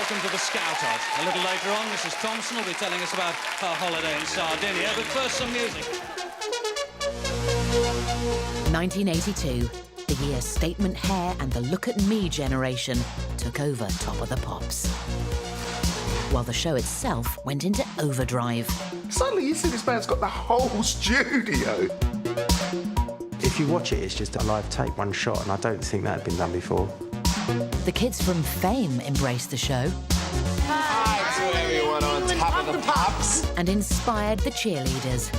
welcome to the Scouters. A little later on, Mrs. Thompson will be telling us about her holiday in Sardinia, but first some music. 1982, the year Statement Hair and the Look at Me generation took over Top of the Pops, while the show itself went into overdrive. Suddenly you see this band's got the whole studio. If you watch it, it's just a live tape, one shot, and I don't think that had been done before. The kids from Fame embraced the show. Hi to everyone on Top of the Pops. And inspired the cheerleaders.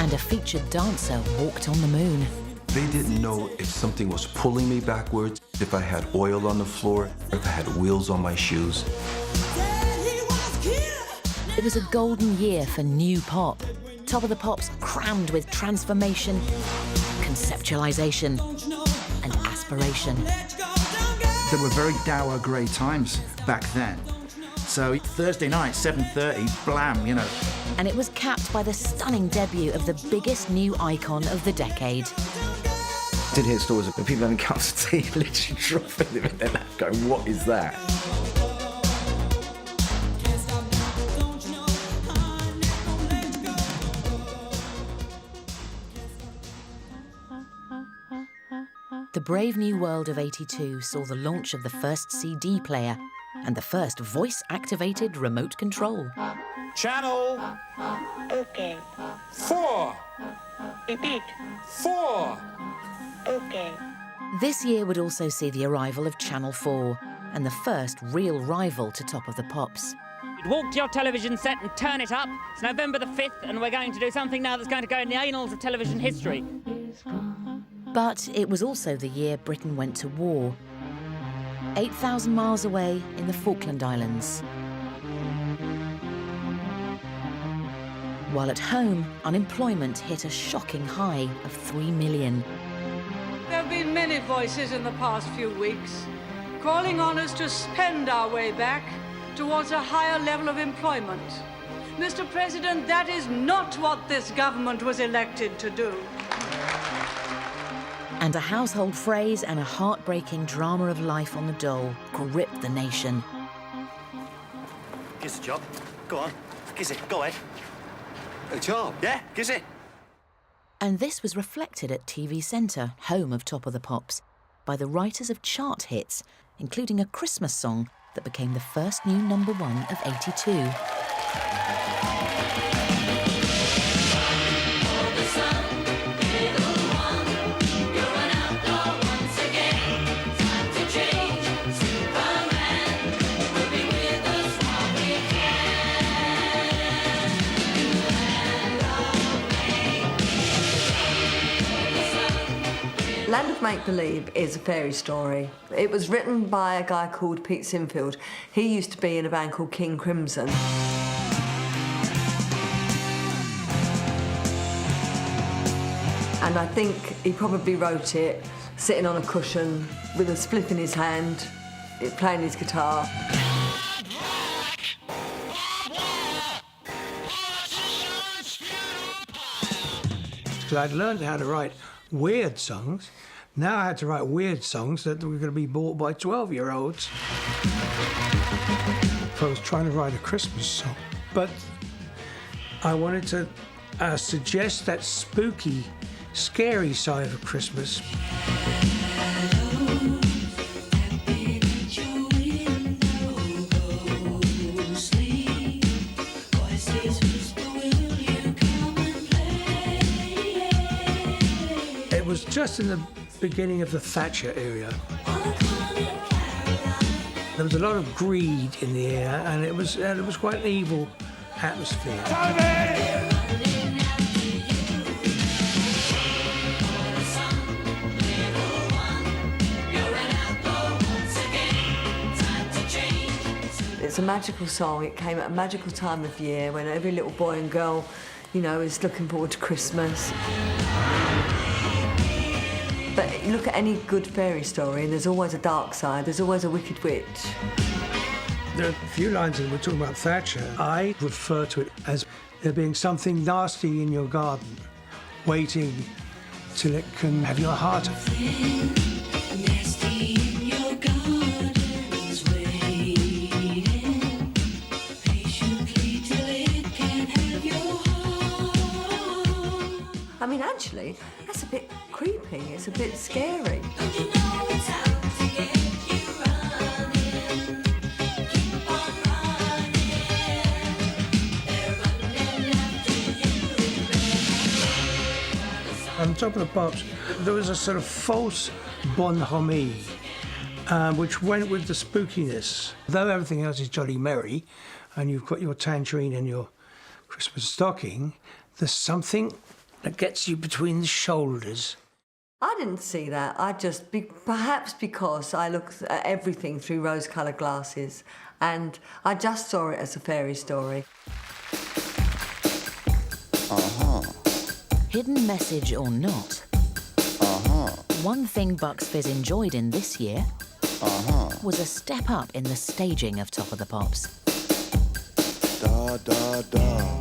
And a featured dancer walked on the moon. They didn't know if something was pulling me backwards, if I had oil on the floor, if I had wheels on my shoes. It was a golden year for new pop. Top of the Pops crammed with transformation, conceptualization, and aspiration. There were very dour grey times back then. So Thursday night, 7:30, blam, you know. And it was capped by the stunning debut of the biggest new icon of the decade. Did hear stories of people having cups of tea literally dropping them in their lap going, what is that? The brave new world of '82 saw the launch of the first CD player and the first voice-activated remote control. Channel. Okay. 4. Repeat. 4. Okay. This year would also see the arrival of Channel 4 and the first real rival to Top of the Pops. Walk to your television set and turn it up. It's November the 5th, and we're going to do something now that's going to go in the annals of television history. But it was also the year Britain went to war. 8,000 miles away in the Falkland Islands. While at home, unemployment hit a shocking high of 3 million. There have been many voices in the past few weeks calling on us to spend our way back towards a higher level of employment. Mr. President, that is not what this government was elected to do. And a household phrase and a heartbreaking drama of life on the dole gripped the nation. Gives a job. Go on. Gives it. Go ahead. A job? Yeah, gives it. And this was reflected at TV Centre, home of Top of the Pops, by the writers of chart hits, including a Christmas song that became the first new #1 of '82. Land of Make-Believe is a fairy story. It was written by a guy called Pete Sinfield. He used to be in a band called King Crimson. And I think he probably wrote it sitting on a cushion with a spliff in his hand, playing his guitar. Because I'd learned how to write weird songs. Now I had to write weird songs that were going to be bought by 12-year-olds. I was trying to write a Christmas song, but I wanted to suggest that spooky, scary side of Christmas. It was just in the beginning of the Thatcher era. There was a lot of greed in the air, and it was quite an evil atmosphere. It's a magical song. It came at a magical time of year when every little boy and girl, you know, is looking forward to Christmas. But you look at any good fairy story and there's always a dark side, there's always a wicked witch. There are a few lines that we're talking about Thatcher. I refer to it as there being something nasty in your garden, waiting till it can have your heart. actually, that's a bit creepy, it's a bit scary. On Top of the Pops, there was a sort of false bonhomie, which went with the spookiness. Though everything else is jolly merry, and you've got your tangerine and your Christmas stocking, there's something that gets you between the shoulders. I didn't see that. Perhaps because I look at everything through rose-coloured glasses, and I just saw it as a fairy story. Hidden message or not, one thing Bucks Fizz enjoyed in this year was a step up in the staging of Top of the Pops. Da, da, da.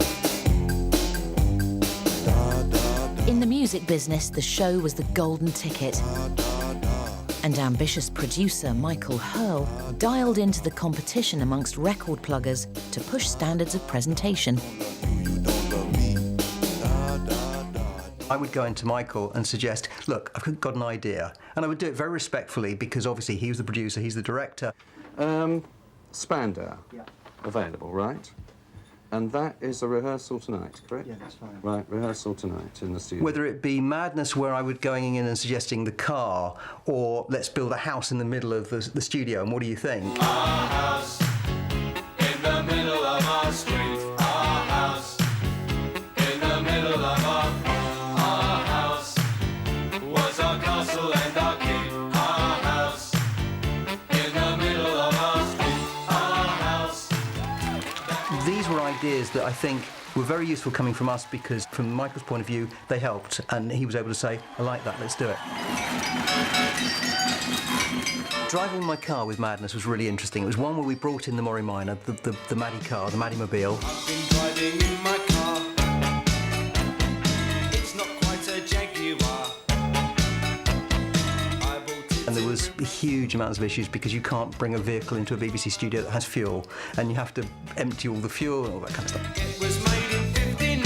In the music business, the show was the golden ticket. And ambitious producer Michael Hurl dialed into the competition amongst record pluggers to push standards of presentation. I would go into Michael and suggest, look, I've got an idea. And I would do it very respectfully because obviously he was the producer, he's the director. Spandau. Yeah. Available, right? And that is a rehearsal tonight, correct? Yeah, that's fine. Right, rehearsal tonight in the studio. Whether it be Madness, where I would going in and suggesting the car, or let's build a house in the middle of the studio, and what do you think? Our house in the middle of our street. Our house in the middle of our house was our castle and our keep. Our house in the middle of our street. Our house. These were ideas that I think were very useful coming from us because, from Michael's point of view, they helped, and he was able to say, I like that, let's do it. Driving my car with Madness was really interesting. It was one where we brought in the Mori Minor, the Maddie car, the Maddie Mobile. I've been driving in my car. It's not quite a Jaguar. And there was huge amounts of issues because you can't bring a vehicle into a BBC studio that has fuel, and you have to empty all the fuel and all that kind of stuff. It was made in 59.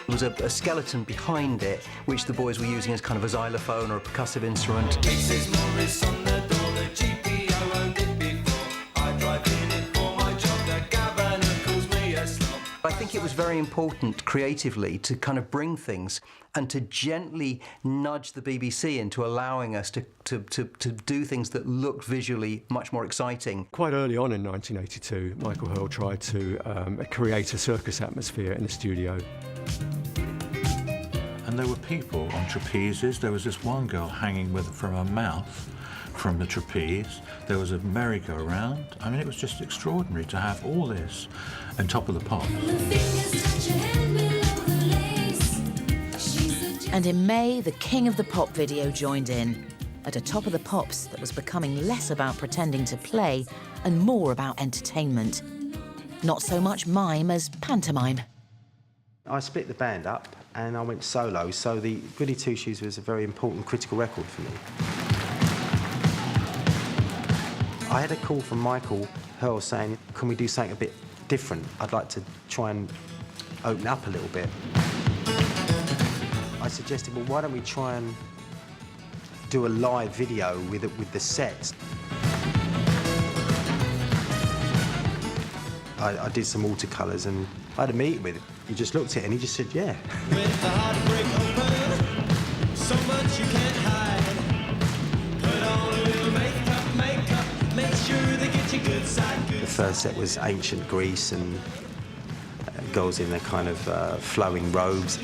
There was a skeleton behind it, which the boys were using as kind of a xylophone or a percussive instrument. It says Morris on the door, the GPO owned it before. I drive in it for my job, the governor calls me a snob. I think it was very important creatively to kind of bring things and to gently nudge the BBC into allowing us to do things that looked visually much more exciting. Quite early on in 1982, Michael Hurl tried to create a circus atmosphere in the studio. And there were people on trapezes. There was this one girl hanging from her mouth from the trapeze. There was a merry-go-round. I mean, it was just extraordinary to have all this on Top of the Pops. And in May, the King of the Pop video joined in at a Top of the Pops that was becoming less about pretending to play and more about entertainment. Not so much mime as pantomime. I split the band up and I went solo, so the Goody Two Shoes was a very important critical record for me. I had a call from Michael Hurl saying, can we do something a bit different? I'd like to try and open up a little bit. I suggested, well, why don't we try and do a live video with the sets? I did some watercolours and I had a meeting with him. He just looked at it and he just said, yeah. With the heartbreak open, so much you can't hide. Put on a little makeup, make sure they get you good side. The first set was ancient Greece and girls in their kind of flowing robes.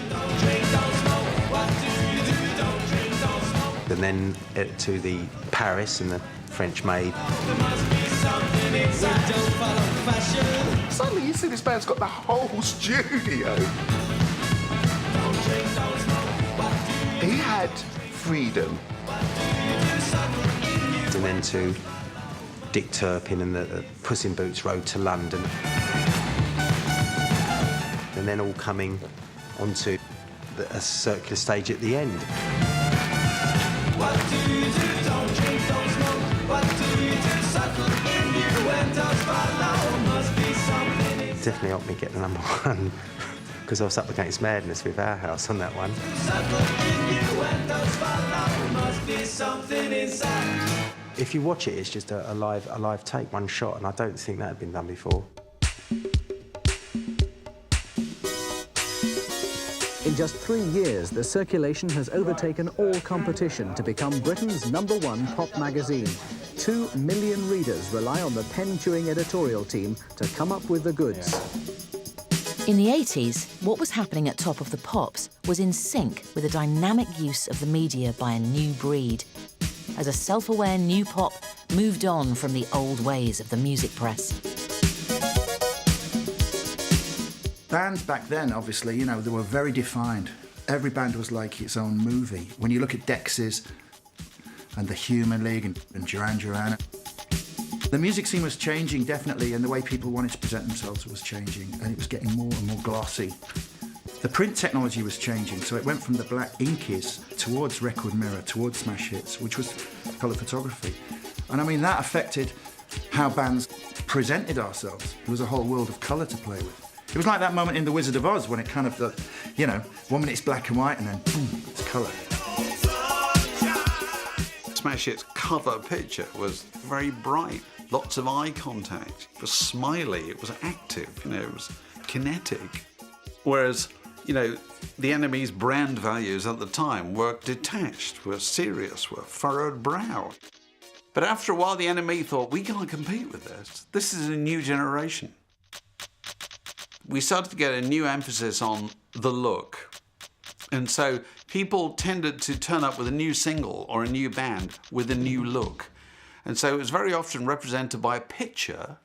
And then to the Paris and the French maid. Suddenly you see this band's got the whole studio. He had freedom. And then to Dick Turpin and the Puss in Boots Road to London. And then all coming onto a circular stage at the end. What do you do? Don't drink, don't smoke. What do you do? Suckle in you and does follow. Must be something. Definitely helped me get the #1 because I was up against Madness with Our House on that one. If you watch it, it's just a live take, one shot, and I don't think that had been done before. In just 3 years, the circulation has overtaken all competition to become Britain's #1 pop magazine. 2 million readers rely on the pen-chewing editorial team to come up with the goods. In the 80s, what was happening at Top of the Pops was in sync with a dynamic use of the media by a new breed, as a self-aware new pop moved on from the old ways of the music press. Bands back then, obviously, you know, they were very defined. Every band was like its own movie. When you look at Dexys and the Human League and Duran Duran, the music scene was changing, definitely, and the way people wanted to present themselves was changing, and it was getting more and more glossy. The print technology was changing, so it went from the black inkies towards record mirror, towards smash hits, which was colour photography. And I mean, that affected how bands presented ourselves. There was a whole world of colour to play with. It was like that moment in The Wizard of Oz when it kind of, you know, 1 minute it's black and white and then boom, it's colour. Smash Hit's cover picture was very bright, lots of eye contact. It was smiley, it was active, you know, it was kinetic. Whereas, you know, the Enemy's brand values at the time were detached, were serious, were furrowed brow. But after a while, the Enemy thought, we can't compete with this. This is a new generation. We started to get a new emphasis on the look. And so people tended to turn up with a new single or a new band with a new look. And so it was very often represented by a picture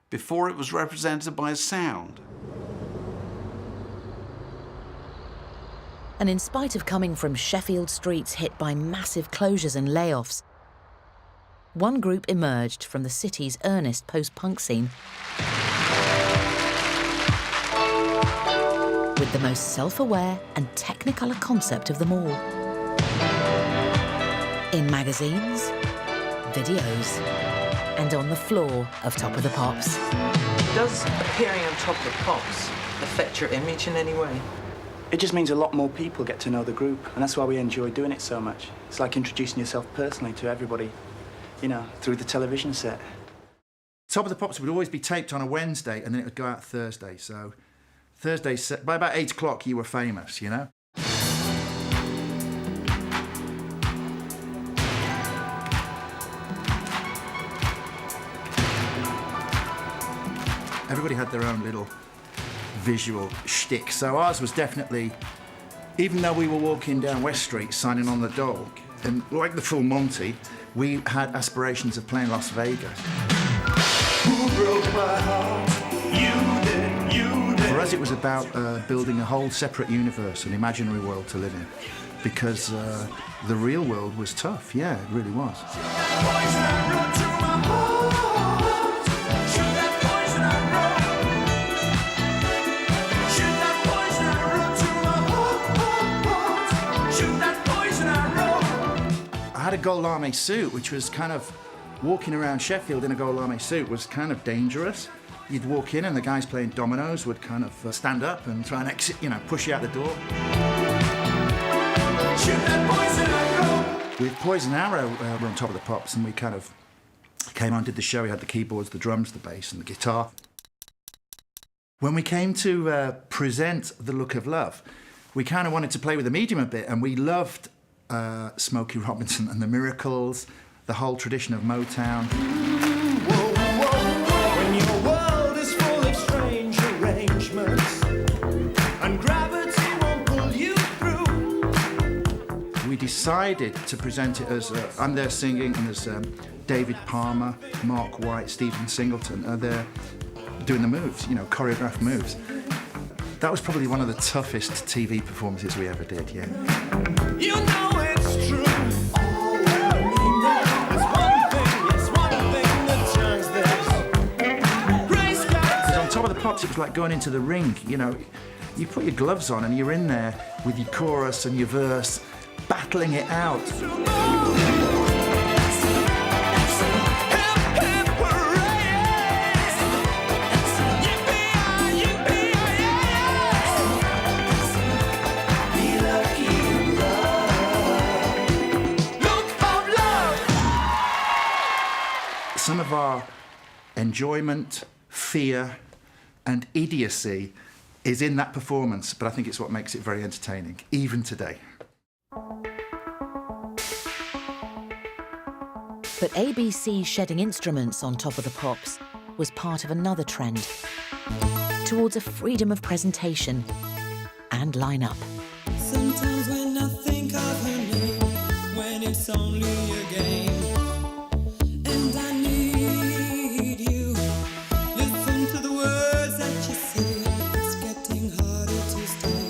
before it was represented by a sound. And in spite of coming from Sheffield streets hit by massive closures and layoffs, one group emerged from the city's earnest post-punk scene with the most self-aware and technicolor concept of them all. In magazines, videos, and on the floor of Top of the Pops. Does appearing on Top of the Pops affect your image in any way? It just means a lot more people get to know the group, and that's why we enjoy doing it so much. It's like introducing yourself personally to everybody, you know, through the television set. Top of the Pops would always be taped on a Wednesday, and then it would go out Thursday, so Thursday, by about 8 o'clock, you were famous, you know? Everybody had their own little visual shtick, so ours was definitely, even though we were walking down West Street signing on the dole, and like the Full Monty, we had aspirations of playing Las Vegas. Who broke my heart? You did, you did. For us, it was about building a whole separate universe, an imaginary world to live in, because the real world was tough. Yeah, it really was. I had a gold lame suit, which was kind of walking around Sheffield in a gold lame suit was kind of dangerous. You'd walk in and the guys playing dominoes would kind of stand up and try and exit, you know, push you out the door. With Poison Arrow, we're on Top of the Pops, and we kind of came on, did the show. We had the keyboards, the drums, the bass, and the guitar. When we came to present The Look of Love, we kind of wanted to play with the medium a bit, and we loved Smokey Robinson and the Miracles, the whole tradition of Motown. When your world is full of strange arrangements and gravity won't pull you through. We decided to present it as, I'm there singing, and there's David Palmer, Mark White, Stephen Singleton are there doing the moves, you know, choreographed moves. That was probably one of the toughest TV performances we ever did, yeah. You know it's true. Top of the Pops, it was like going into the ring, you know. You put your gloves on and you're in there with your chorus and your verse, battling it out. Some of our enjoyment, fear, and idiocy is in that performance, but I think it's what makes it very entertaining, even today. But ABC shedding instruments on Top of the Pops was part of another trend towards a freedom of presentation and lineup. Sometimes when I think of her name, when it's only a game, and I need you, listen to the words that you say, it's getting harder to stay,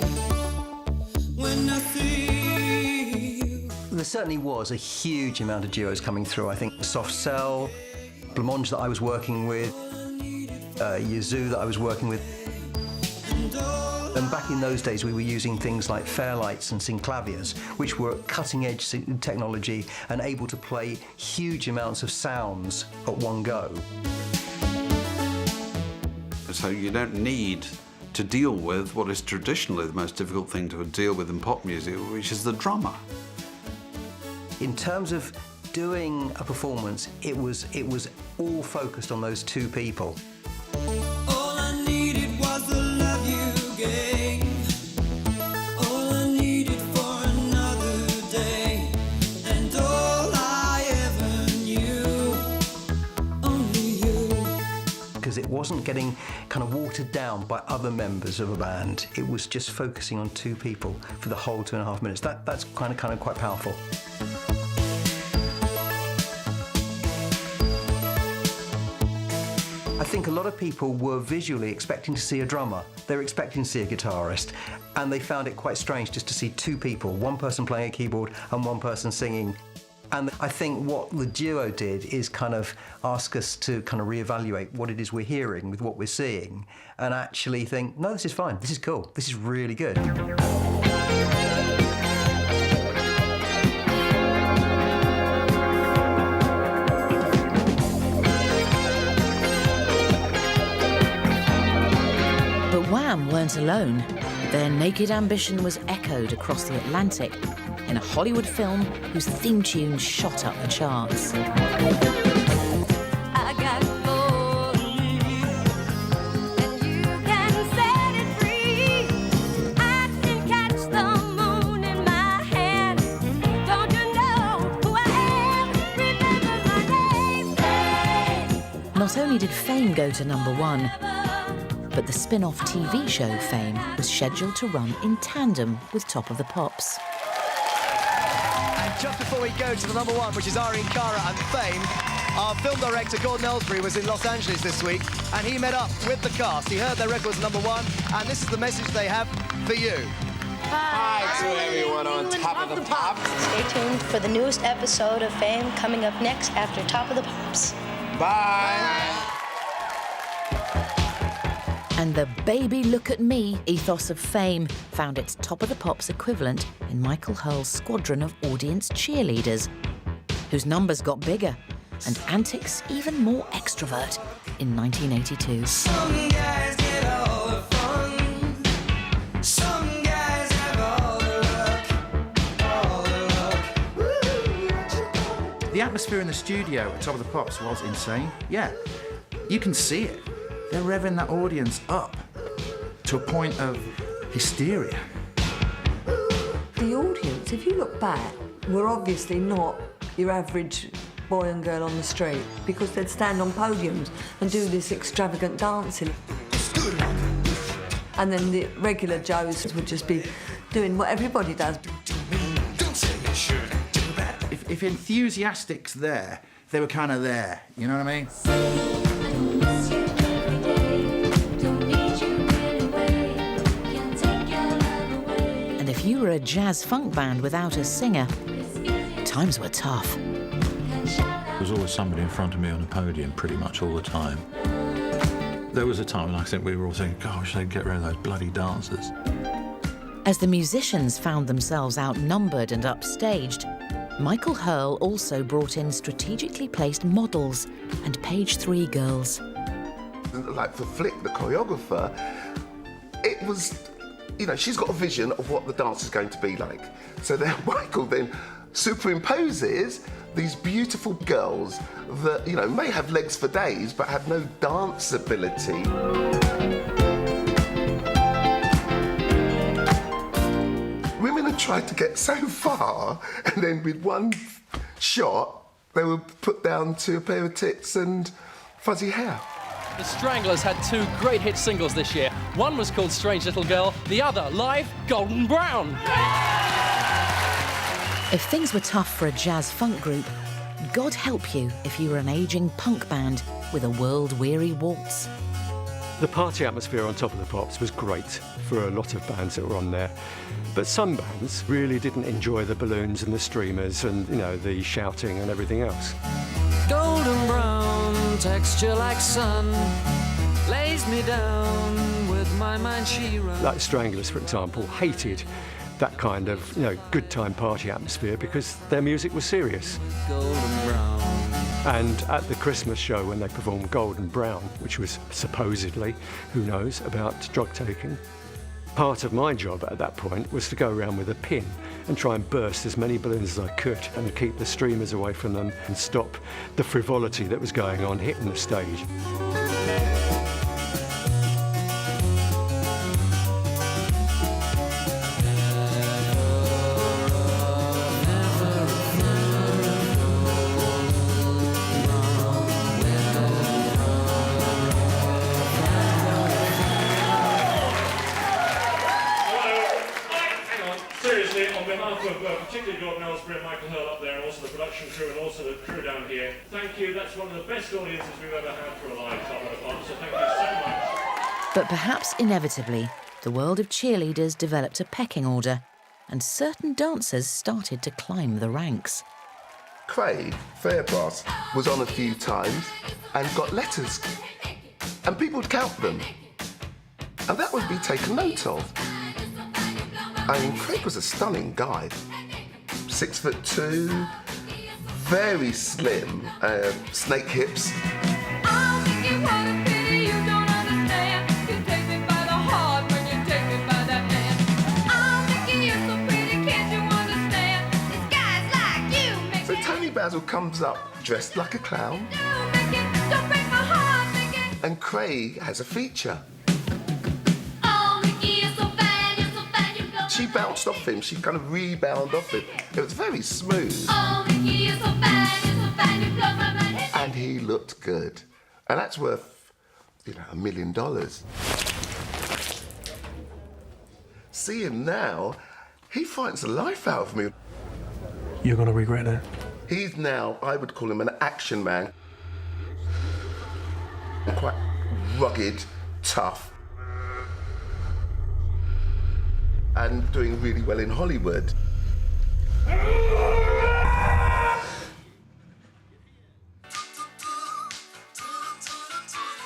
when I see you. There certainly was a huge amount of duos coming through. I think Soft Cell, Blancmange that I was working with, Yazoo that I was working with. And back in those days, we were using things like Fairlights and synclaviers, which were cutting-edge technology and able to play huge amounts of sounds at one go. So you don't need to deal with what is traditionally the most difficult thing to deal with in pop music, which is the drummer. In terms of doing a performance, it was all focused on those two people. All I needed was the love you gave. All I needed for another day. And all I ever knew, only you. Because it wasn't getting kind of watered down by other members of a band. It was just focusing on two people for the whole 2.5 minutes. That's kind of quite powerful. I think a lot of people were visually expecting to see a drummer. They were expecting to see a guitarist, and they found it quite strange just to see two people, one person playing a keyboard and one person singing. And I think what the duo did is kind of ask us to kind of reevaluate what it is we're hearing with what we're seeing, and actually think, no, this is fine, this is cool, this is really good. Wham weren't alone. Their naked ambition was echoed across the Atlantic in a Hollywood film whose theme tune shot up the charts. I got for you, and you can set it free. I can catch the moon in my hand. Don't you know who I am? Remember my name. Not only did Fame go to #1, but the spin-off TV show Fame was scheduled to run in tandem with Top of the Pops. And just before we go to the #1, which is Eileen and Fame, our film director Gordon Ellsbury was in Los Angeles this week, and he met up with the cast. He heard their record was #1, and this is the message they have for you. Hi to everyone on Top of the Pops. Stay tuned for the newest episode of Fame coming up next after Top of the Pops. Bye. And the baby look at me ethos of Fame found its Top of the Pops equivalent in Michael Hurl's squadron of audience cheerleaders, whose numbers got bigger and antics even more extrovert in 1982. Some guys get all the fun. Some guys have all the luck. The atmosphere in the studio at Top of the Pops was insane. Yeah, you can see it. They're revving that audience up to a point of hysteria. The audience, if you look back, were obviously not your average boy and girl on the street, because they'd stand on podiums and do this extravagant dancing. And then the regular Joes would just be doing what everybody does. If enthusiastic's there, they were kind of there, you know what I mean? If you were a jazz funk band without a singer, times were tough. There was always somebody in front of me on a podium pretty much all the time. There was a time when I think we were all thinking, gosh, they'd get rid of those bloody dancers. As the musicians found themselves outnumbered and upstaged, Michael Hurl also brought in strategically placed models and page 3 girls. Like for Flick, the choreographer, it was, you know, she's got a vision of what the dance is going to be like. So then Michael then superimposes these beautiful girls that, you know, may have legs for days but have no dance ability. Women had tried to get so far, and then with one shot, they were put down to a pair of tits and fuzzy hair. The Stranglers had two great hit singles this year. One was called Strange Little Girl, the other, live, Golden Brown. If things were tough for a jazz funk group, God help you if you were an ageing punk band with a world-weary waltz. The party atmosphere on Top of the Pops was great for a lot of bands that were on there. But some bands really didn't enjoy the balloons and the streamers and, you know, the shouting and everything else. Golden brown, texture like sun, lays me down with my mind she runs. Like Stranglers, for example, hated that kind of, you know, good time party atmosphere because their music was serious. Golden brown. And at the Christmas show when they performed Golden Brown, which was supposedly, who knows, about drug taking, part of my job at that point was to go around with a pin and try and burst as many balloons as I could and keep the streamers away from them and stop the frivolity that was going on hitting the stage. Particularly Gordon Ellsbury and Michael Hurl up there, and also the production crew and also the crew down here. Thank you. That's one of the best audiences we've ever had for a live Top of the Pops, so thank you so much. But perhaps inevitably, the world of cheerleaders developed a pecking order, and certain dancers started to climb the ranks. Craig Fairbrass was on a few times and got letters, and people would count them, and that would be taken note of. I mean, Craig was a stunning guy. 6'2", very slim, snake hips. So Tony Basil comes up dressed like a clown, and Craig has a feature. She bounced off him, she kind of rebounded off him. It was very smooth. And he looked good. And that's worth, you know, $1 million. See him now, he fights the life out of me. You're gonna regret that. He's now, I would call him an action man. Quite rugged, tough. And doing really well in Hollywood.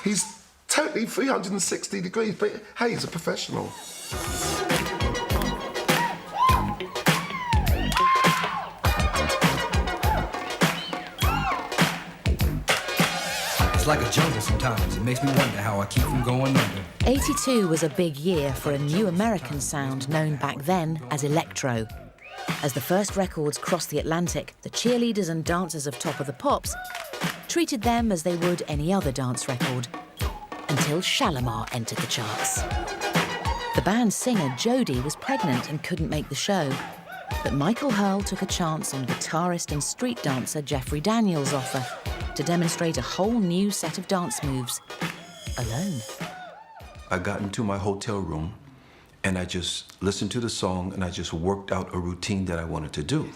He's totally 360 degrees, but hey, he's a professional. It's like a jungle sometimes. It makes me wonder how I keep from going under. 82 was a big year for a new American sound known back then as electro. As the first records crossed the Atlantic, the cheerleaders and dancers of Top of the Pops treated them as they would any other dance record, until Shalamar entered the charts. The band's singer Jodie was pregnant and couldn't make the show, but Michael Hurl took a chance on guitarist and street dancer Jeffrey Daniels' offer to demonstrate a whole new set of dance moves, alone. I got into my hotel room and I just listened to the song and I just worked out a routine that I wanted to do.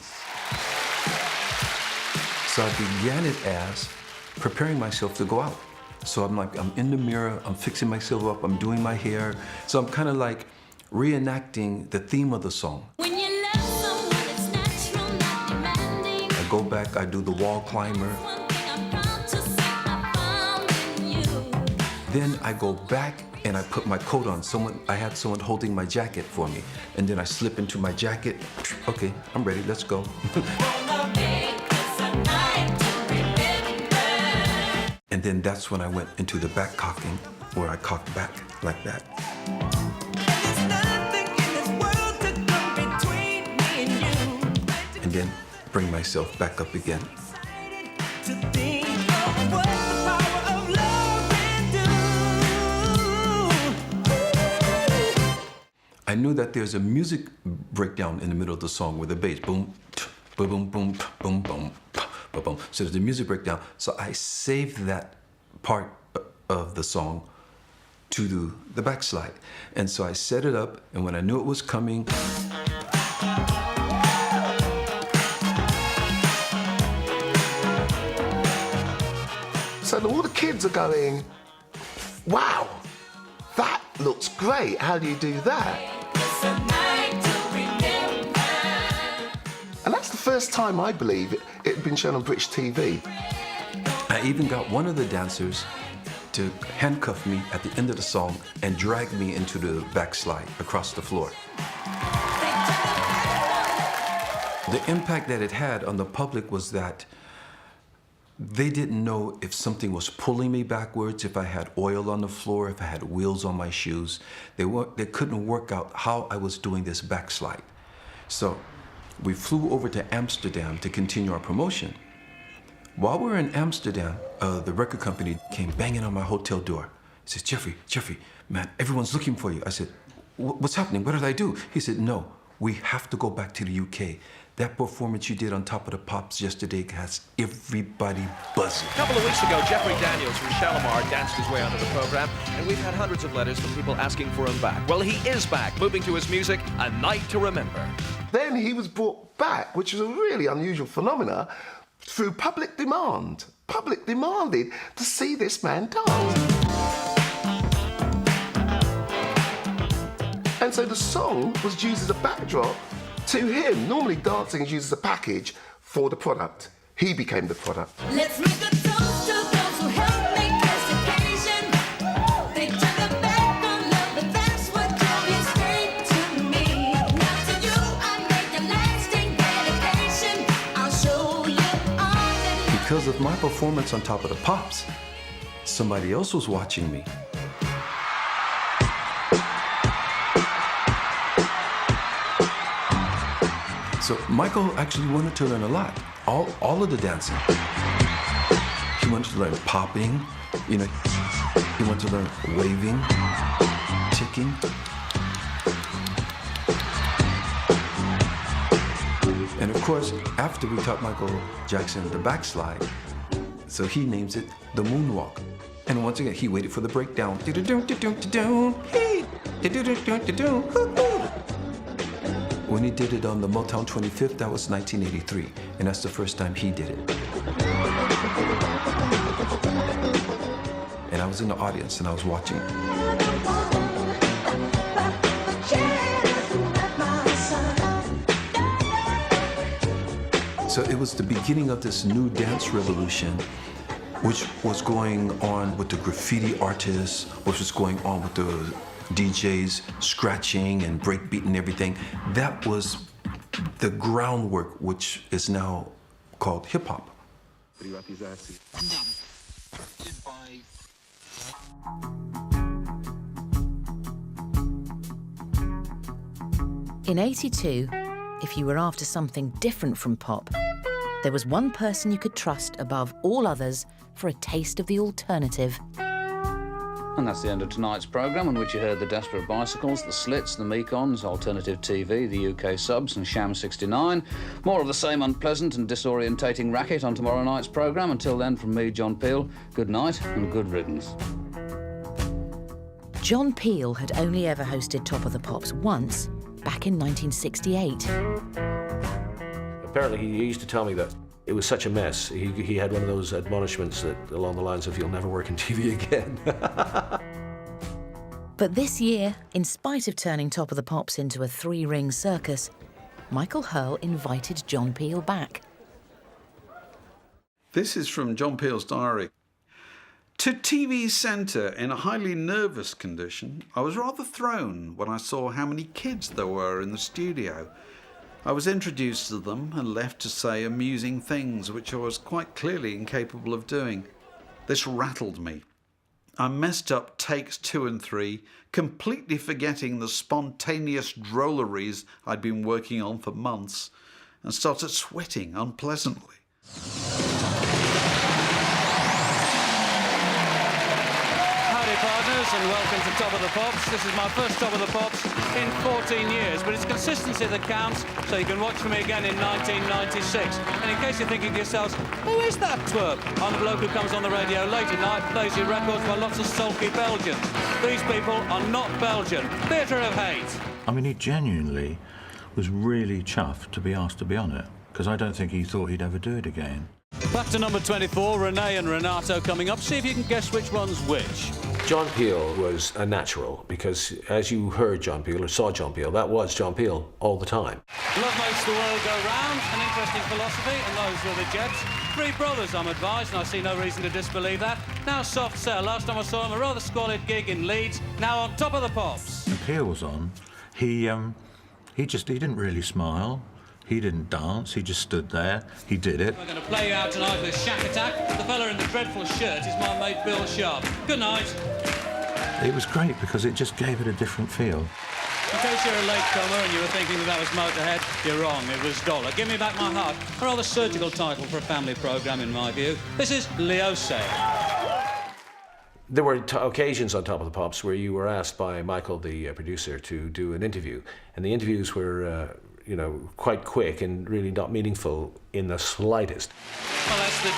So I began it as preparing myself to go out. So I'm in the mirror, I'm fixing myself up, I'm doing my hair. So I'm kind of like reenacting the theme of the song. When you love someone, it's natural, not demanding. I go back, I do the wall climber. Then I go back and I put my coat on. I had someone holding my jacket for me. And then I slip into my jacket. Okay, I'm ready, let's go. And then that's when I went into the back cocking, where I cocked back like that. And then bring myself back up again to think of what the power of love can do. I knew that there's a music breakdown in the middle of the song with the bass, boom, boom, boom, boom, boom, boom, boom, boom. So there's a music breakdown. So I saved that part of the song to do the backslide. And so I set it up, and when I knew it was coming, so all the kids are going, wow, that looks great. How do you do that? And that's the first time, I believe, it had been shown on British TV. I even got one of the dancers to handcuff me at the end of the song and drag me into the backslide across the floor. The impact that it had on the public was that they didn't know if something was pulling me backwards, if I had oil on the floor, if I had wheels on my shoes. They couldn't work out how I was doing this backslide. So we flew over to Amsterdam to continue our promotion. While we were in Amsterdam, the record company came banging on my hotel door. He said, Jeffrey, man, everyone's looking for you. I said, what's happening? What did I do? He said, no, we have to go back to the UK. That performance you did on Top of the Pops yesterday has everybody buzzing. A couple of weeks ago, Jeffrey Daniels from Shalamar danced his way onto the program, and we've had hundreds of letters from people asking for him back. Well, he is back, moving to his music, A Night to Remember. Then he was brought back, which was a really unusual phenomena, through public demand. Public demanded to see this man dance. And so the song was used as a backdrop to him. Normally dancing is used as a package for the product. He became the product. Let's make a toast to those who helped make this occasion. They took a back on love, but that's what drove you straight to me. Now to you, I make a lasting dedication. I'll show you all that. Because of my performance on Top of the Pops, somebody else was watching me. So Michael actually wanted to learn a lot, all of the dancing. He wanted to learn popping, he wanted to learn waving, ticking. And of course, after we taught Michael Jackson the backslide, so he names it the moonwalk. And once again, he waited for the breakdown. When he did it on the Motown 25th, that was 1983, and that's the first time he did it. And I was in the audience, and I was watching. So it was the beginning of this new dance revolution, which was going on with the graffiti artists, which was going on with the DJs scratching and breakbeat and everything. That was the groundwork, which is now called hip hop. In '82, if you were after something different from pop, there was one person you could trust above all others for a taste of the alternative. And that's the end of tonight's programme, in which you heard the Desperate Bicycles, the Slits, the Mekons, Alternative TV, the UK Subs and Sham 69. More of the same unpleasant and disorientating racket on tomorrow night's programme. Until then, from me, John Peel, good night and good riddance. John Peel had only ever hosted Top of the Pops once, back in 1968. Apparently, he used to tell me that it was such a mess. He had one of those admonishments that along the lines of, you'll never work in TV again. But this year, in spite of turning Top of the Pops into a three-ring circus, Michael Hurl invited John Peel back. This is from John Peel's diary. To TV Centre in a highly nervous condition, I was rather thrown when I saw how many kids there were in the studio. I was introduced to them and left to say amusing things which I was quite clearly incapable of doing. This rattled me. I messed up takes 2 and 3, completely forgetting the spontaneous drolleries I'd been working on for months, and started sweating unpleasantly. partners, and welcome to Top of the Pops. This is my first Top of the Pops in 14 years, but it's consistency that counts, so you can watch for me again in 1996. And in case you're thinking to yourselves, who is that twerp? I'm the bloke who comes on the radio late at night, plays you records by lots of sulky Belgians. These people are not Belgian. Theatre of hate. I mean, he genuinely was really chuffed to be asked to be on it, because I don't think he thought he'd ever do it again. Back to number 24, Renee and Renato coming up. See if you can guess which one's which. John Peel was a natural, because as you heard John Peel or saw John Peel, that was John Peel all the time. Love makes the world go round, an interesting philosophy, and those were the Jets. Three brothers, I'm advised, and I see no reason to disbelieve that. Now soft sell. Last time I saw him, a rather squalid gig in Leeds. Now on Top of the Pops. When Peel was on, he didn't really smile. He didn't dance, he just stood there. He did it. We're going to play you out tonight with Shakatak. The fella in the dreadful shirt is my mate Bill Sharp. Good night. It was great because it just gave it a different feel. In case you're a latecomer and you were thinking that was Motorhead, you're wrong. It was Dollar. Give Me Back My Heart. A rather surgical title for a family programme, in my view. This is Leo Say. There were occasions on Top of the Pops where you were asked by Michael, the producer, to do an interview. And the interviews were... you know, quite quick and really not meaningful in the slightest. Well, that's the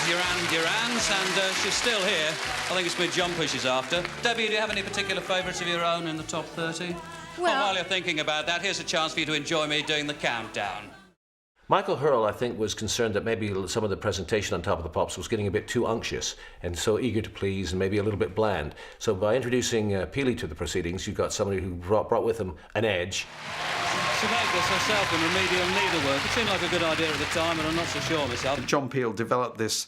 Durans, and she's still here. I think it's mid-jumper she's after. Debbie, do you have any particular favourites of your own in the top 30? Well, while you're thinking about that, here's a chance for you to enjoy me doing the countdown. Michael Hurl, I think, was concerned that maybe some of the presentation on Top of the Pops was getting a bit too unctuous and so eager to please and maybe a little bit bland. So by introducing Peely to the proceedings, you got somebody who brought with him an edge. She made this herself in remedial needlework. It seemed like a good idea at the time, and I'm not so sure myself. John Peel developed this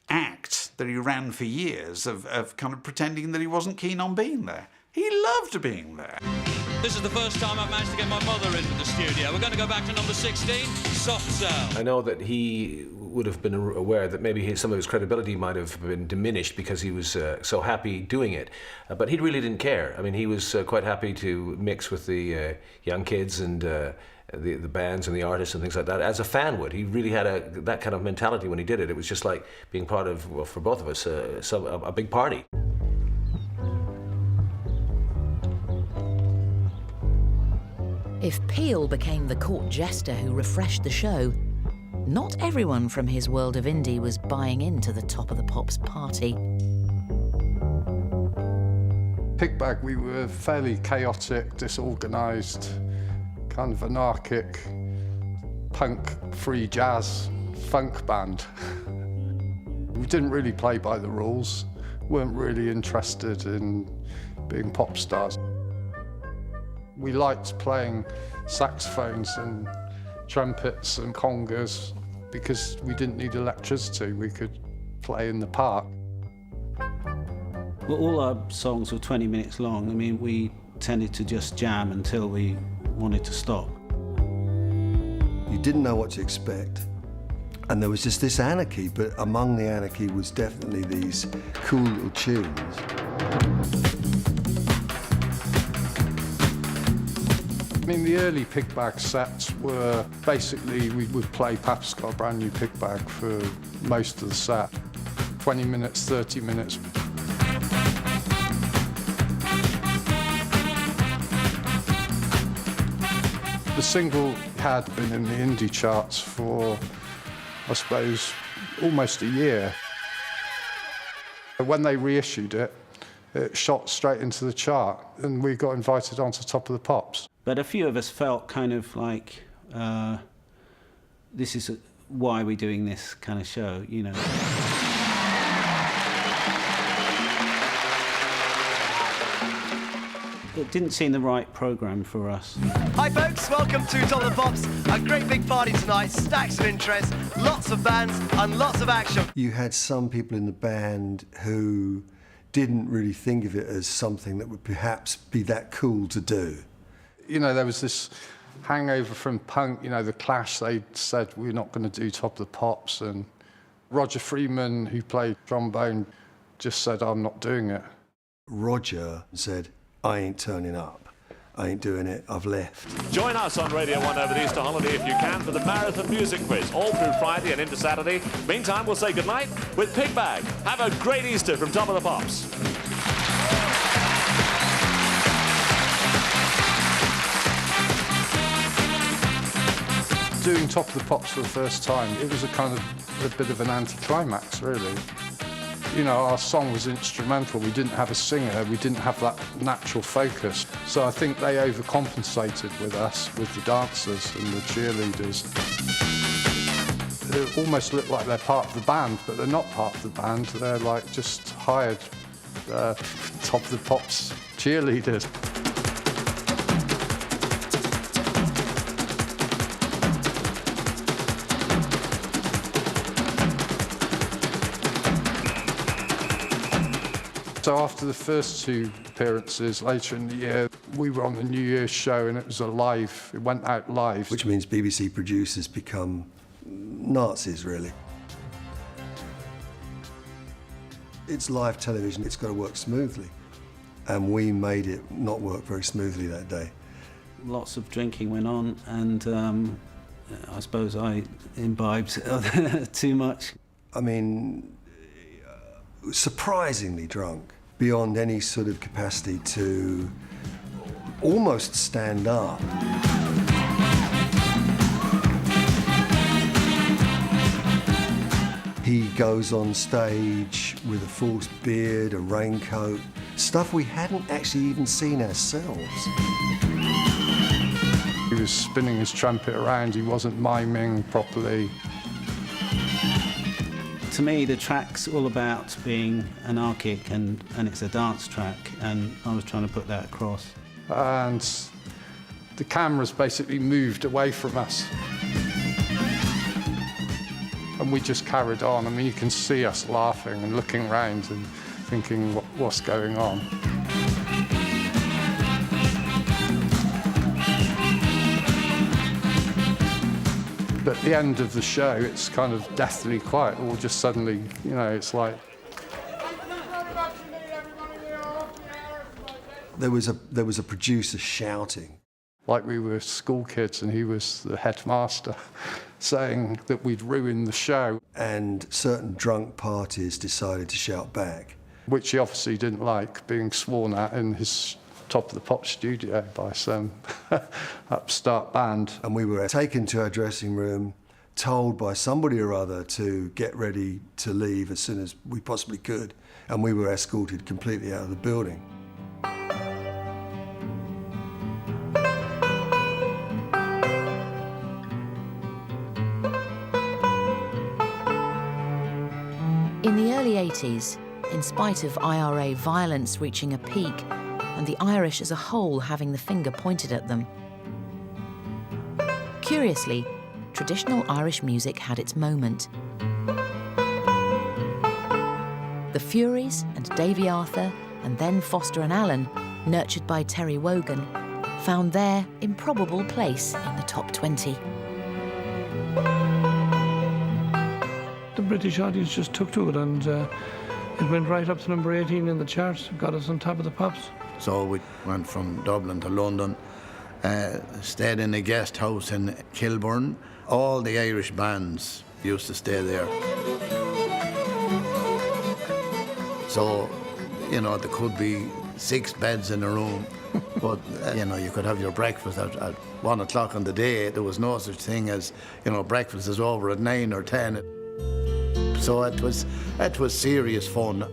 act that he ran for years of kind of pretending that he wasn't keen on being there. He loved being there. This is the first time I've managed to get my mother into the studio. We're going to go back to number 16, Soft Cell. I know that he would have been aware that maybe some of his credibility might have been diminished because he was so happy doing it. But he really didn't care. I mean, he was quite happy to mix with the young kids and the bands and the artists and things like that, as a fan would. He really had that kind of mentality when he did it. It was just like being part of, well, for both of us, a big party. If Peel became the court jester who refreshed the show, not everyone from his world of indie was buying into the Top of the Pops party. Pigbag, we were fairly chaotic, disorganised, kind of anarchic, punk, free jazz, funk band. We didn't really play by the rules, weren't really interested in being pop stars. We liked playing saxophones and trumpets and congas because we didn't need electricity. We could play in the park. Well, all our songs were 20 minutes long. I mean, we tended to just jam until we wanted to stop. You didn't know what to expect. And there was just this anarchy, but among the anarchy was definitely these cool little tunes. I mean, the early Pigbag sets were basically, we would play Papa's Got a Brand New Pigbag for most of the set. 20 minutes, 30 minutes. The single had been in the indie charts for, I suppose, almost a year. When they reissued it, it shot straight into the chart, and we got invited onto Top of the Pops. But a few of us felt kind of like, this is why we're doing this kind of show, you know. It didn't seem the right programme for us. Hi folks, welcome to Top of the Pops. A great big party tonight, stacks of interest, lots of bands and lots of action. You had some people in the band who didn't really think of it as something that would perhaps be that cool to do. You know, there was this hangover from punk, you know, The Clash, they said we're not going to do Top of the Pops, and Roger Freeman, who played trombone, just said, I'm not doing it. Roger said, I ain't turning up. I ain't doing it. I've left. Join us on Radio 1 over the Easter holiday if you can for the Marathon Music Quiz, all through Friday and into Saturday. Meantime, we'll say goodnight with Pigbag. Have a great Easter from Top of the Pops. Doing Top of the Pops for the first time, it was a bit of an anticlimax, really. You know, our song was instrumental. We didn't have a singer. We didn't have that natural focus. So I think they overcompensated with us, with the dancers and the cheerleaders. They almost look like they're part of the band, but they're not part of the band. They're like just hired Top of the Pops cheerleaders. So after the first two appearances later in the year, we were on the New Year's show and it was live. It went out live. Which means BBC producers become Nazis, really. It's live television, it's got to work smoothly. And we made it not work very smoothly that day. Lots of drinking went on, and I suppose I imbibed too much. I mean, surprisingly drunk, beyond any sort of capacity to almost stand up. He goes on stage with a false beard, a raincoat, stuff we hadn't actually even seen ourselves. He was spinning his trumpet around, he wasn't miming properly. To me, the track's all about being anarchic, and it's a dance track, and I was trying to put that across. And the cameras basically moved away from us. And we just carried on. I mean, you can see us laughing and looking around and thinking, what's going on? But at the end of the show, it's kind of deathly quiet, or just suddenly, you know, it's like... There was a producer shouting. Like we were school kids and he was the headmaster, saying that we'd ruined the show. And certain drunk parties decided to shout back. Which he obviously didn't like, being sworn at in his Top of the Pop studio by some upstart band. And we were taken to our dressing room, told by somebody or other to get ready to leave as soon as we possibly could, and we were escorted completely out of the building. In the early 80s, in spite of IRA violence reaching a peak and the Irish as a whole having the finger pointed at them, curiously, traditional Irish music had its moment. The Furies and Davy Arthur, and then Foster and Allen, nurtured by Terry Wogan, found their improbable place in the top 20. The British audience just took to it, and it went right up to number 18 in the charts, got us on Top of the Pops. So we went from Dublin to London, stayed in a guest house in Kilburn. All the Irish bands used to stay there. So, you know, there could be 6 beds in a room, but, you know, you could have your breakfast at 1 o'clock in the day. There was no such thing as, you know, breakfast is over at 9 or 10. So it was serious fun.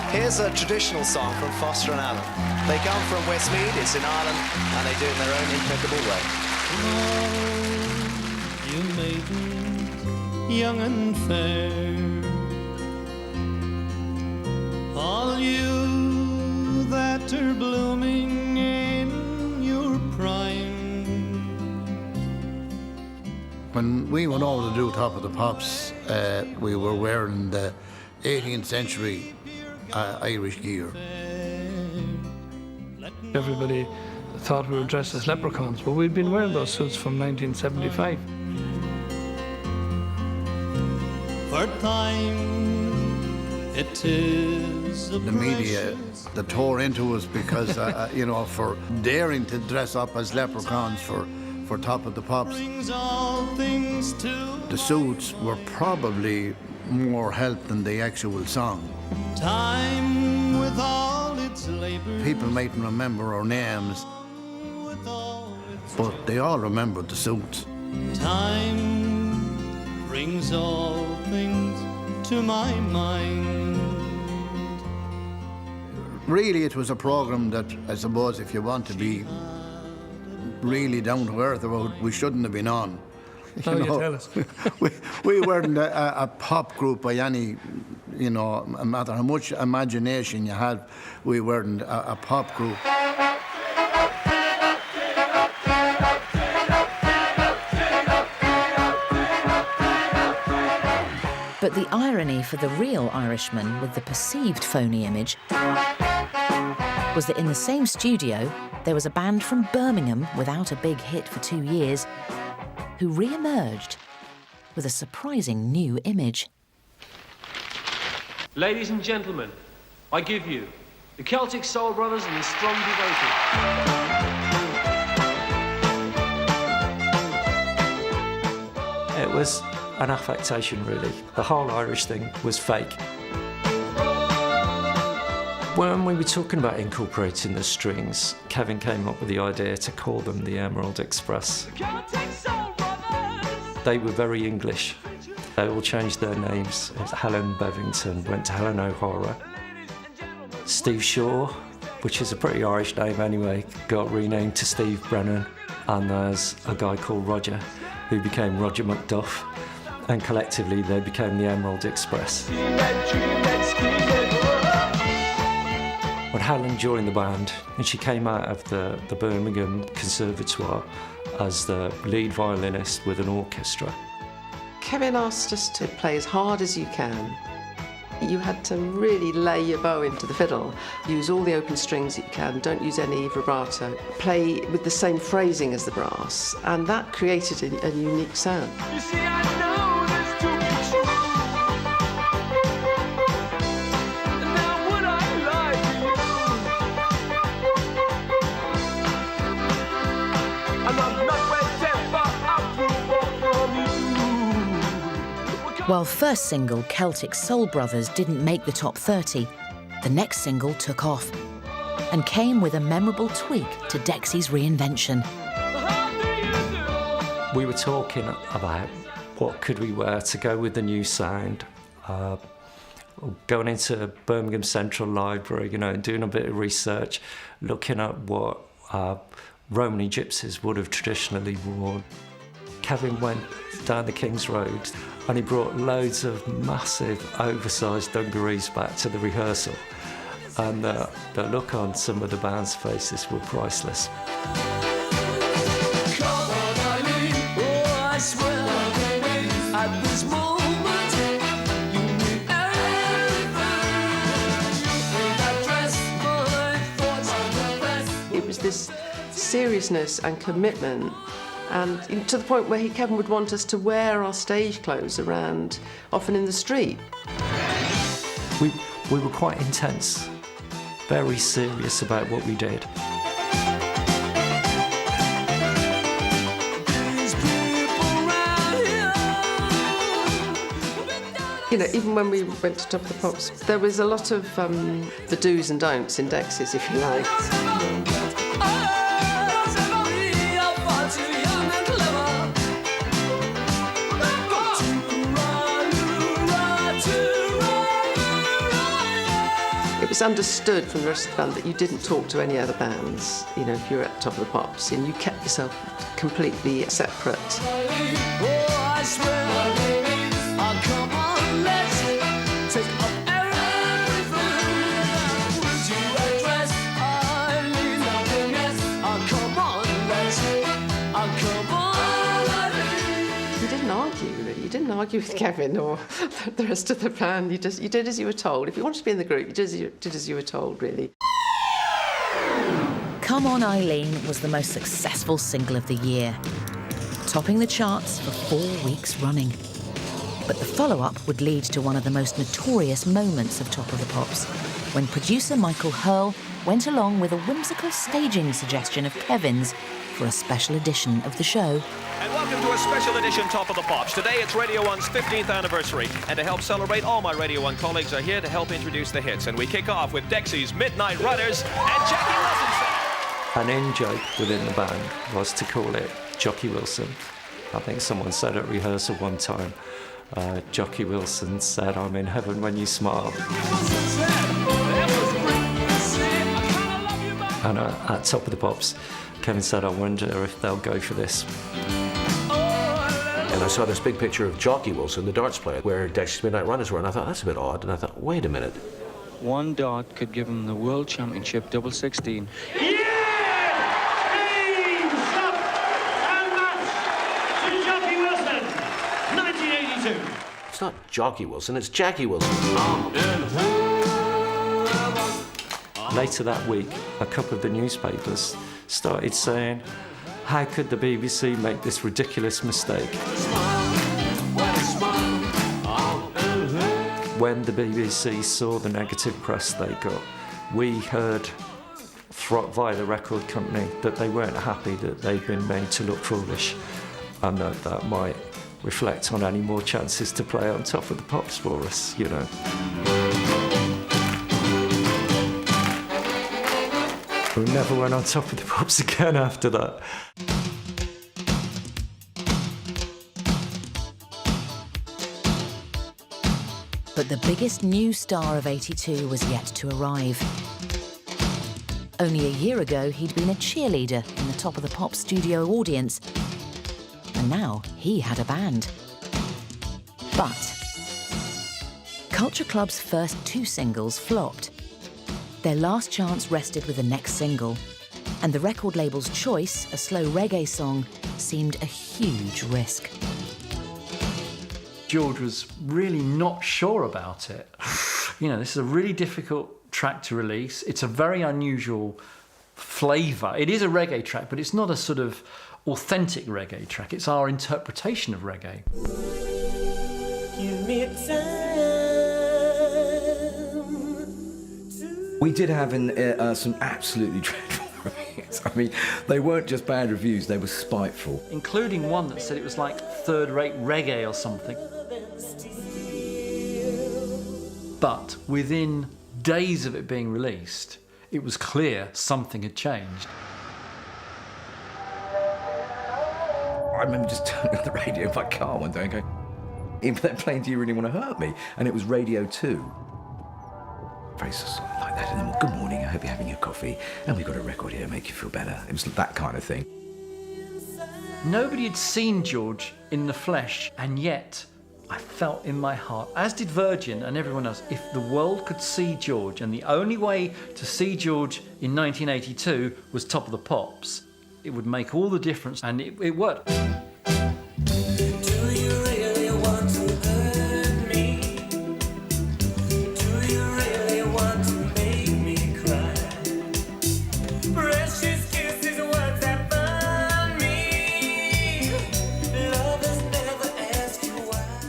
Here's a traditional song from Foster and Allen. They come from Westmeath, it's in Ireland, and they do it in their own impeccable way. Oh, you maiden, young and fair, all you that are blooming in your prime. When we went over to do Top of the Pops, we were wearing the 18th century Irish gear. Everybody thought we were dressed as leprechauns, but we'd been wearing those suits from 1975. For time it is The media that tore into us because, you know, for daring to dress up as leprechauns for Top of the Pops. The suits were probably more help than the actual song. Time with all its labor. People mightn't remember our names, but they all remembered the suits. Time brings all things to my mind. Really, it was a programme that, I suppose, if you want to be really down to earth about, we shouldn't have been on. Now you tell us. we weren't a pop group by any, you know, no matter how much imagination you had, we weren't a pop group. But the irony for the real Irishman with the perceived phony image was that in the same studio, there was a band from Birmingham without a big hit for 2 years who re-emerged with a surprising new image. Ladies and gentlemen, I give you the Celtic Soul Brothers and the Strong Devoted. It was an affectation, really. The whole Irish thing was fake. When we were talking about incorporating the strings, Kevin came up with the idea to call them the Emerald Express. They were very English. They all changed their names. Helen Bevington went to Helen O'Hara. Steve Shaw, which is a pretty Irish name anyway, got renamed to Steve Brennan. And there's a guy called Roger, who became Roger McDuff. And collectively, they became the Emerald Express. When Helen joined the band, and she came out of the Birmingham Conservatoire as the lead violinist with an orchestra. Kevin asked us to play as hard as you can. You had to really lay your bow into the fiddle. Use all the open strings that you can, don't use any vibrato. Play with the same phrasing as the brass, and that created a unique sound. You see, I know this to be true. And now would I lie to you? And I'm not waiting for approval from you. While first single Celtic Soul Brothers didn't make the top 30, the next single took off and came with a memorable tweak to Dexy's reinvention. We were talking about what could we wear to go with the new sound. Going into Birmingham Central Library, you know, doing a bit of research, looking at what Romany gypsies would have traditionally worn. Kevin went down the King's Road and he brought loads of massive, oversized dungarees back to the rehearsal. And the look on some of the band's faces were priceless. Come on, Eileen. Oh, I swear, at this moment, you mean everything. In that dress, my thoughts on the best. It was this seriousness and commitment, and to the point where Kevin would want us to wear our stage clothes around, often in the street. We were quite intense, very serious about what we did. You know, even when we went to Top of the Pops, there was a lot of the do's and don'ts in Dexys, if you like. It was understood from the rest of the band that you didn't talk to any other bands, you know, if you were at Top of the Pops, and you kept yourself completely separate. Oh, I swear, oh, come on, let's take up everything. Would you address Eileen? Nothing else. Oh, come on, let's. Oh, come on, Eileen. You didn't argue, really. You didn't argue with Kevin or the rest of the band. You did as you were told. If you wanted to be in the group, you did as you were told, really. Come On Eileen was the most successful single of the year, topping the charts for 4 weeks running. But the follow-up would lead to one of the most notorious moments of Top of the Pops, when producer Michael Hurl went along with a whimsical staging suggestion of Kevin's for a special edition of the show. And welcome to a special edition Top of the Pops. Today it's Radio 1's 15th anniversary, and to help celebrate, all my Radio 1 colleagues are here to help introduce the hits. And we kick off with Dexys, Midnight Runners, and Jackie Wilson. An in-joke within the band was to call it Jockey Wilson. I think someone said at rehearsal one time, Jockey Wilson said, "I'm in heaven when you smile." And at Top of the Pops, Kevin said, "I wonder if they'll go for this." And I saw this big picture of Jockey Wilson, the darts player, where Dexys Midnight Runners were, and I thought, that's a bit odd. And I thought, wait a minute. One dart could give him the World Championship double 16. It's not Jockey Wilson, it's Jackie Wilson. Later that week, a couple of the newspapers started saying, "How could the BBC make this ridiculous mistake?" When the BBC saw the negative press they got, we heard via the record company that they weren't happy that they'd been made to look foolish, and that might reflect on any more chances to play on Top of the Pops for us, you know. We never went on Top of the Pops again after that. But the biggest new star of '82 was yet to arrive. Only a year ago, he'd been a cheerleader in the Top of the Pops studio audience, and now he had a band. But Culture Club's first 2 singles flopped. Their last chance rested with the next single, and the record label's choice, a slow reggae song, seemed a huge risk. George was really not sure about it. You know, this is a really difficult track to release. It's a very unusual flavour. It is a reggae track, but it's not a sort of authentic reggae track. It's our interpretation of reggae. Give me We did have some absolutely dreadful reviews. I mean, they weren't just bad reviews, they were spiteful. Including one that said it was like third-rate reggae or something. But within days of it being released, it was clear something had changed. I remember just turning on the radio in my car one day and going, "If they're playing Do You Really Want to Hurt Me?" And it was Radio 2. Very sort of like that. And then, well, good morning, I hope you're having your coffee. And we've got a record here to make you feel better. It was that kind of thing. Nobody had seen George in the flesh, and yet I felt in my heart, as did Virgin and everyone else, if the world could see George, and the only way to see George in 1982 was Top of the Pops, it would make all the difference, and it worked.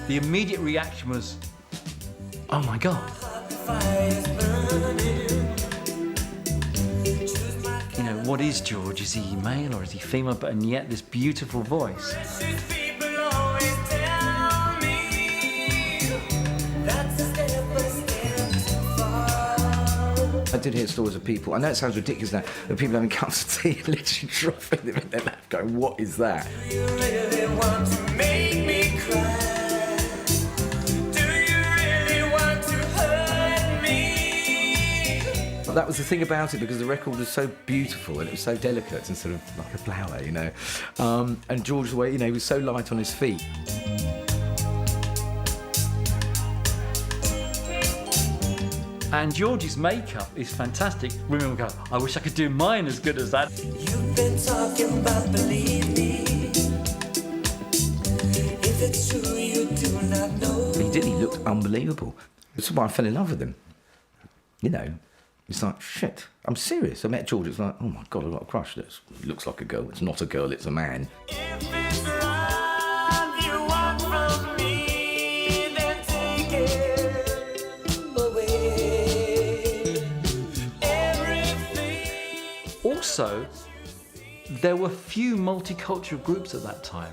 The immediate reaction was, "Oh my God." You know, what is George? Is he male or is he female? But and yet this beautiful voice. I did hear stories of people, I know it sounds ridiculous now, of people having cups of tea and literally dropping them in their lap going, "What is that?" That was the thing about it, because the record was so beautiful and it was so delicate and sort of like a flower, you know. And George, the way, you know, he was so light on his feet. And George's makeup is fantastic. Women will go, "I wish I could do mine as good as that." You've been talking about believe me. If it's true, you do not know. He did, he looked unbelievable. That's why I fell in love with him. You know. It's like, shit, I'm serious. I met George, it's like, oh my God, I've got a crush. It looks like a girl. It's not a girl, it's a man. Also, there were few multicultural groups at that time.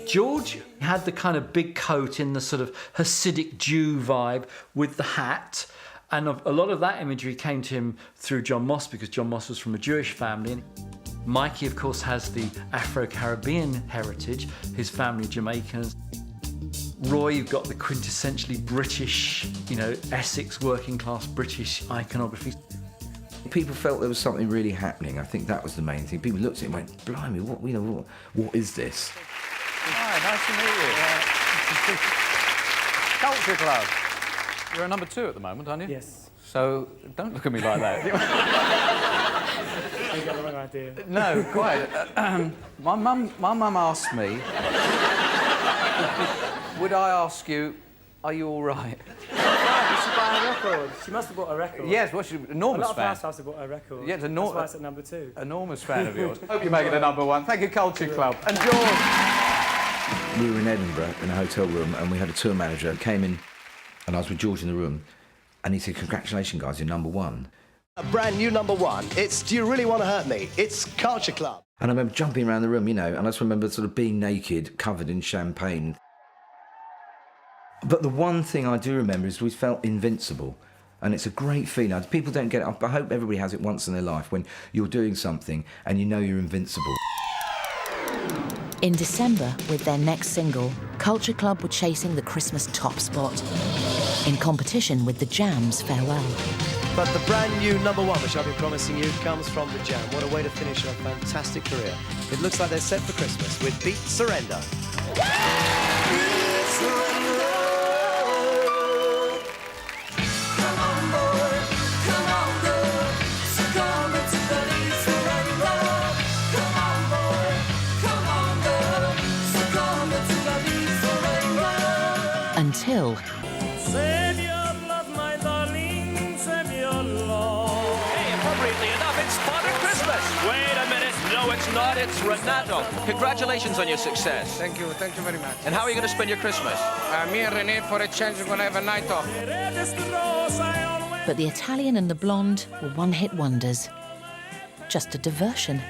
George had the kind of big coat in the sort of Hasidic Jew vibe with the hat. And a lot of that imagery came to him through John Moss, because John Moss was from a Jewish family. And Mikey, of course, has the Afro-Caribbean heritage. His family are Jamaicans. Roy, you've got the quintessentially British, you know, Essex working-class British iconography. People felt there was something really happening. I think that was the main thing. People looked at it and went, blimey, what is this? Hi, nice to meet you. Culture Club. You're a number 2 at the moment, aren't you? Yes. So don't look at me like that. You got the wrong idea. No, quite. My mum asked me, would I ask you, are you all right? She bought a record. She must have bought a record. Yes, well, she's an enormous fan. A lot of households have bought a record. Yeah, That's why it's at number 2. Enormous fan of yours. Hope you make it a number 1. Thank you, Culture Club. And George. We were in Edinburgh in a hotel room, and we had a tour manager came in, and I was with George in the room, and he said, congratulations, guys, you're number 1. A brand new number 1. It's Do You Really Want to Hurt Me? It's Culture Club. And I remember jumping around the room, you know, and I just remember sort of being naked, covered in champagne. But the one thing I do remember is we felt invincible. And it's a great feeling. People don't get it. I hope everybody has it once in their life when you're doing something and you know you're invincible. In December, with their next single, Culture Club were chasing the Christmas top spot, in competition with The Jam's Farewell. But the brand new number 1, which I've been promising you, comes from The Jam. What a way to finish a fantastic career. It looks like they're set for Christmas with Beat Surrender. Until... Save your love, my darling, save your love. Hey, appropriately enough, it's Father Christmas. Wait a minute. No, it's not. It's Renato. Congratulations on your success. Thank you very much. And how are you going to spend your Christmas? Me and Renee, for a change, we're going to have a night off. But the Italian and the blonde were one-hit wonders. Just a diversion.